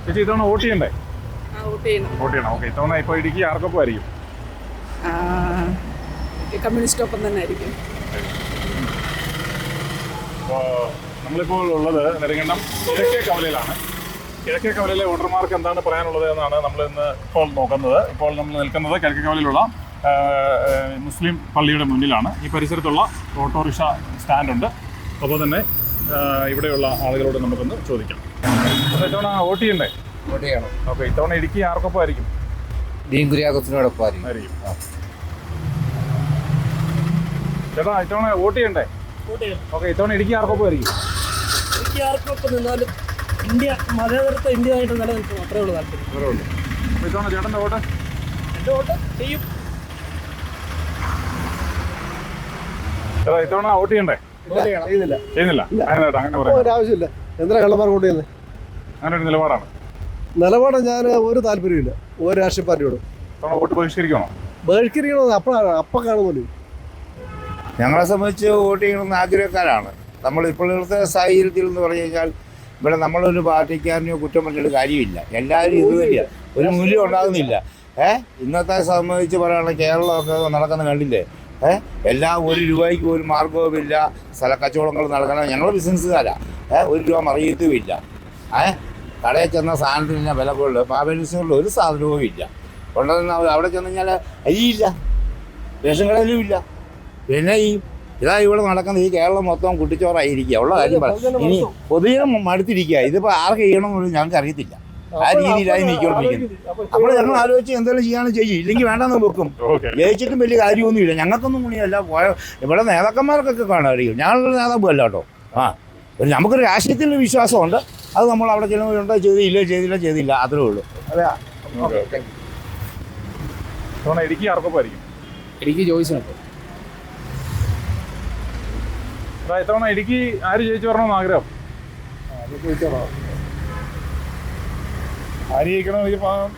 ചേച്ചി ഇത്തവണ വോട്ട് ചെയ്യണ്ടേ? വോട്ട് ചെയ്യണം. ഓക്കെ. ഇത്തവണ ഇപ്പോൾ ഇടുക്കി ആർക്കൊപ്പം ആയിരിക്കും? കമ്മ്യൂണിസ്റ്റ് ഒപ്പം തന്നെ ആയിരിക്കും. അപ്പോൾ നമ്മളിപ്പോൾ ഉള്ളത് നെടുങ്കണ്ടം കിഴക്കേ കവലയിലാണ്. കിഴക്കേ കവലയിലെ വോട്ടർമാർക്ക് എന്താണ് പറയാനുള്ളത് എന്നാണ് നമ്മൾ ഇന്ന് ഇപ്പോൾ നോക്കുന്നത്. ഇപ്പോൾ നമ്മൾ നിൽക്കുന്നത് കിഴക്കേ കവലയിലുള്ള മുസ്ലിം പള്ളിയുടെ മുന്നിലാണ്. ഈ പരിസരത്തുള്ള ഓട്ടോറിക്ഷ സ്റ്റാൻഡുണ്ട്. അപ്പോൾ തന്നെ ഇവിടെയുള്ള ആളുകളോട് നമുക്കൊന്ന് ചോദിക്കാം. അപ്പോൾ ഇത്തവണ വോട്ട് ചെയ്യണ്ടേ? വോട്ട് ചെയ്യണം. ഓക്കെ. ഇത്തവണ ഇടുക്കി ആർക്കൊപ്പം ആയിരിക്കും? ഡീൻ കുര്യാക്കോസിനോടൊപ്പം ആയിരിക്കും. ചേട്ടാ ഇത്തവണ വോട്ട് ചെയ്യണ്ടേ? ഓക്കെ. ഇത്തവണ ഇടുക്കി ആർക്കൊപ്പം ആയിരിക്കും? ഇടുക്കി ആർക്കൊപ്പം നിന്നാലും ഇന്ത്യ മതേതരത്വ ഇന്ത്യയായിട്ട് നിലനിൽക്കും. അത്രേ ഉള്ളൂ താല്പര്യം. അത്രേ ഉള്ളൂ. അപ്പോൾ ഇത്തവണ ചേട്ടൻ്റെ വോട്ട്? എൻ്റെ വോട്ട് ചെയ്യും. ചേട്ടാ ഇത്തവണ വോട്ട് ചെയ്യണ്ടേ? ചെയ്യുന്നില്ല. അങ്ങനെ പറയാം. ആവശ്യമില്ല. എന്തിനാ കള്ളന്മാർ വോട്ട് ചെയ്യുന്നത്? അങ്ങനെ ഒരു നിലപാടാണ്. നിലപാട് ഞാൻ ഒരു താല്പര്യമില്ല ഒരു രാഷ്ട്രീയ പാർട്ടിയോട്. ഇത്തവണ വോട്ട് ബഹിഷ്കരിക്കണോ? ബഹിഷ്കരിക്കണമെന്ന് അപ്പം കാണുമല്ലോ. ഞങ്ങളെ സംബന്ധിച്ച് വോട്ട് ചെയ്യണമെന്ന് ആഗ്രഹക്കാരാണ്. നമ്മൾ ഇപ്പോഴത്തെ സാഹചര്യത്തിൽ എന്ന് പറഞ്ഞു കഴിഞ്ഞാൽ ഇവിടെ നമ്മളൊരു പാർട്ടിക്കാരനെയോ കുറ്റം പറഞ്ഞിട്ട് കാര്യമില്ല. എല്ലാവരും ഇത് തന്നെയാണ്. ഒരു മൂല്യം ഉണ്ടാകുന്നില്ല. ഇന്നത്തെ സംബന്ധിച്ച് പറയുകയാണെങ്കിൽ കേരളമൊക്കെ നടക്കുന്ന കണ്ടില്ലേ? എല്ലാം ഒരു രൂപയ്ക്ക് ഒരു മാർഗവുമില്ല. സ്ഥലക്കച്ചവടങ്ങൾ നടക്കണം. ഞങ്ങൾ ബിസിനസ്സുകാരാണ്. ഒരു രൂപ മറിയത്തുമില്ല. കടയിൽ ചെന്ന സാധനത്തിന് വില കൂടുതൽ. പാവലിസിനുള്ള ഒരു സാധനവും ഇല്ല. കൊണ്ടുവന്ന അവിടെ ചെന്ന് കഴിഞ്ഞാൽ അരിയില്ല, റേഷൻ കടയിലും ഇല്ല. പിന്നെ ഇതാ ഇവിടെ നടക്കുന്ന ഈ കേരളം മൊത്തം കുട്ടിച്ചോറായിരിക്കുക. ഉള്ള കാര്യം പറയാം. ഇനി പൊതുജനം മടുത്തിരിക്കുക. ഇതിപ്പോൾ ആർക്ക് ചെയ്യണമെന്ന് ഞങ്ങൾക്ക് അറിയത്തില്ല. ആ രീതിയിലായി നീക്കിക്കൊണ്ടിരിക്കുന്നത്. അപ്പോൾ ഞങ്ങൾ ആലോചിച്ച് എന്തെങ്കിലും ചെയ്യാനും ചെയ്യും. ഇല്ലെങ്കിൽ വേണ്ടെന്ന് വെക്കും. ജയിച്ചിട്ടും വലിയ കാര്യമൊന്നുമില്ല. ഞങ്ങൾക്കൊന്നും കൂടിയല്ല പോയ ഇവിടെ നേതാക്കന്മാർക്കൊക്കെ കാണാറിയും. ഞങ്ങളുടെ നേതാവ് അല്ല കേട്ടോ. നമുക്കൊരു രാഷ്ട്രീയത്തിൽ വിശ്വാസമുണ്ട്. അത് നമ്മൾ അവിടെ ചെല്ലുമ്പോഴുണ്ടോ ചെയ്തില്ല അത്രേ ഉള്ളൂ. അതെ. ഇടുക്കി ആർക്കൊപ്പം ആയിരിക്കും? ഇടുക്കി ചോയ്സുണ്ട്. ഇത്തവണ ഇടുക്കി ആര് ജയിച്ചു വരണമെന്ന് ആഗ്രഹം? ആര് ജയിക്കണം?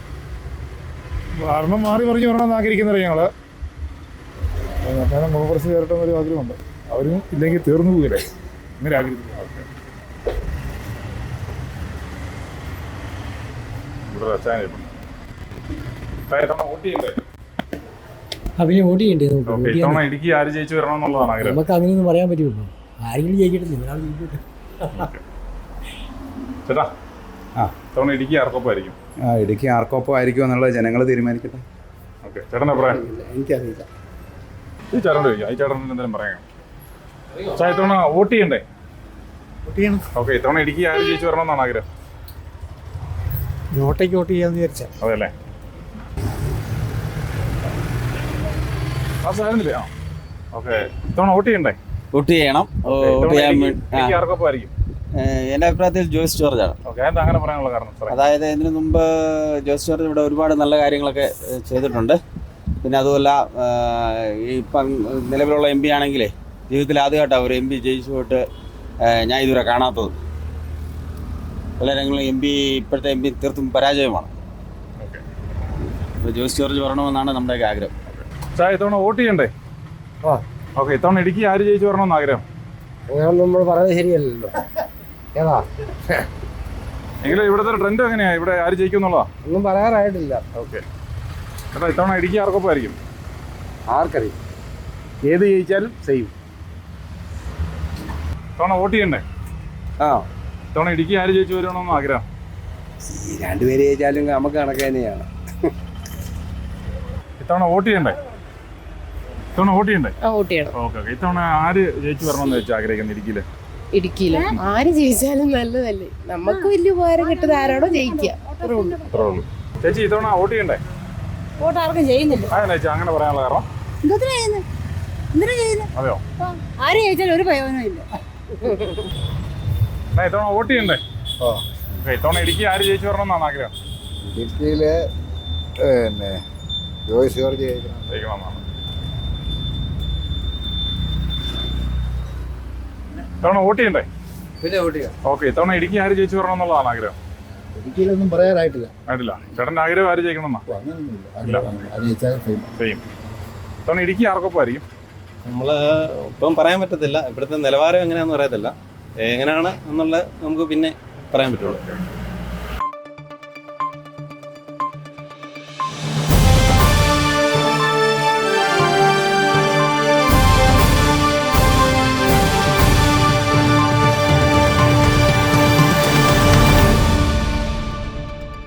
ഭരണം മാറി പറഞ്ഞു വരണമെന്ന് ആഗ്രഹിക്കുന്നത് ഞങ്ങള്. കോൺഗ്രസ് കയറട്ടെന്നൊരു ആഗ്രഹമുണ്ട്. അവരും ഇല്ലെങ്കിൽ തീർന്നു പോകില്ലേ ഇങ്ങനെ ആഗ്രഹിക്കുന്നു. വോട്ട് ചെയ്യണ്ടേ? ഇത്തവണ ഇടുക്കി ആര് ജയിച്ചു വരണം എന്നുള്ളതാണ് ആഗ്രഹം. നമുക്ക് അങ്ങനെയൊന്നും പറയാൻ പറ്റുമല്ലോ. ആരെങ്കിലും ജയിക്കട്ടില്ല. ചേട്ടാ ഇത്തവണ ഇടുക്കി ആർക്കൊപ്പം ആയിരിക്കും? ഇടുക്കി ആർക്കൊപ്പം ആയിരിക്കും എന്നുള്ളത് ജനങ്ങൾ തീരുമാനിക്കട്ടെ. ഓക്കെ. ചേട്ടൻ്റെ അഭിപ്രായം? എനിക്കറിയില്ല. ഈ ചേട്ടൻ്റെ ചോദിക്കാം. ഈ ചേട്ടൻ എന്തെങ്കിലും പറയാം. ഇത്തവണ വോട്ട് ചെയ്യണ്ടേ? ഓക്കെ. ഇത്തവണ ഇടുക്കി ആര് ജയിച്ചു വരണം എന്നാണ് ആഗ്രഹം? നോട്ടേക്ക് വോട്ട് ചെയ്യാന്ന് വിചാരിച്ചാൽ. അതെല്ലേ? ആയിരുന്നില്ലേ? ഓക്കെ. ഇത്തവണ വോട്ട് ചെയ്യണ്ടേ? വോട്ട് ചെയ്യണം. ആർക്കൊപ്പം ആയിരിക്കും? എൻ്റെ അഭിപ്രായത്തിൽ ജോയ്സ് ജോർജാണ്. ഓക്കെ. എന്താ അങ്ങനെ പറയാനുള്ള കാരണം? അതായത് ഇതിനു മുമ്പ് ജോയ്സ് ജോർജ് ഇവിടെ ഒരുപാട് നല്ല കാര്യങ്ങളൊക്കെ ചെയ്തിട്ടുണ്ട്. പിന്നെ അതുമല്ല ഇപ്പം നിലവിലുള്ള എം പി ആണെങ്കിലേ ജീവിതത്തിൽ ആദ്യമായിട്ടാണ് ഒരു എം പി ജയിച്ചു പോയിട്ട് ഞാൻ ഇതുവരെ കാണാത്തത്. പല രംഗങ്ങളും ഇപ്പോഴത്തെ എം പി തീർത്തും പരാജയമാണ്. ജോയ്സ് ജോർജ് വരണമെന്നാണ് നമ്മുടെയൊക്കെ ആഗ്രഹം. ഇത്തവണ വോട്ട് ചെയ്യണ്ടേ? ഓക്കെ. ഇത്തവണ ഇടുക്കി ആര് ജയിച്ചു വരണമെന്ന് ആഗ്രഹം? നമ്മൾ പറയുന്നത് ശരിയല്ലല്ലോ. ഏതാ എങ്കിലും ഇവിടുത്തെ ട്രെൻഡ് എങ്ങനെയാ? ഇവിടെ ആര് ജയിക്കും എന്നുള്ളതാ? ഒന്നും പറയാറായിട്ടില്ല. ഓക്കെ. ചേട്ടാ ഇത്തവണ ഇടുക്കി ആർക്കൊപ്പം ആയിരിക്കും? ആർക്കറിയും. ഏത് ജയിച്ചാലും ചെയ്യും. ഇത്തവണ വോട്ട് ചെയ്യണ്ടേ? ഇത്തവണ ഇടുക്കി ആര് ജയിച്ചു വരണമെന്ന് ആഗ്രഹം? രണ്ടുപേര് ജയിച്ചാലും നമുക്ക് കണക്ക് തന്നെയാണ്. ഇത്തവണ വോട്ട് ചെയ്യണ്ടേ? വോട്ട് ചെയ്യണ്ടേ? വോട്ട് ചെയ്യണം. ഓക്കെ. ഇത്തവണ ആര് ജയിച്ചു വരണമെന്ന് വെച്ചാൽ ആഗ്രഹിക്കുന്നത് ഇടുക്കിയില്? ഇടുക്കിയില് ആര് ജയിച്ചാലും നല്ലതല്ലേ. നമുക്ക് വലിയ ഉപകാരം കിട്ടുന്നത് ആരോടോ ജയിക്കുക. അത്രേ ഉള്ളൂ. ചേച്ചി ഇത്തവണ വോട്ട് ചെയ്യണ്ടേ? വോട്ട് ആർക്കും ചെയ്യുന്നില്ല. ചേച്ചി അങ്ങനെ പറയാനുള്ള കാരണം? അതെയോ? ആര് ജയിച്ചാലും ഒരു പ്രയോജനം ഇല്ല. ഇത്തവണ വോട്ട് ചെയ്യണ്ടേ? ഇത്തവണ ഇടുക്കി ആര് ജയിച്ചു വരണമെന്നാണ് ആഗ്രഹം? ഇടുക്കിയില് പിന്നെ ജോയ്സ് ജോർജ് ജയിക്കണമെന്നാണ്. ഇത്തവണ വോട്ട് ചെയ്യണ്ടേ? പിന്നെ വോട്ട് ചെയ്യാം. ഓക്കെ. ഇത്തവണ ഇടുക്കി ആര് ജയിച്ചു വരണം എന്നുള്ളതാണ് ആഗ്രഹം? ഇടുക്കിയിലൊന്നും പറയാനായിട്ടില്ല. ചേട്ടൻ്റെ ആഗ്രഹം ആര് ജയിക്കണമെന്നാ? ചെയ്യും. ഇത്തവണ ഇടുക്കി ആർക്കൊപ്പം ആയിരിക്കും? നമ്മൾ ഇപ്പം പറയാൻ പറ്റത്തില്ല. ഇവിടുത്തെ നിലവാരം എങ്ങനെയാണെന്ന് പറയത്തില്ല. എങ്ങനെയാണ് എന്നുള്ളത് നമുക്ക് പിന്നെ പറയാൻ പറ്റുള്ളൂ.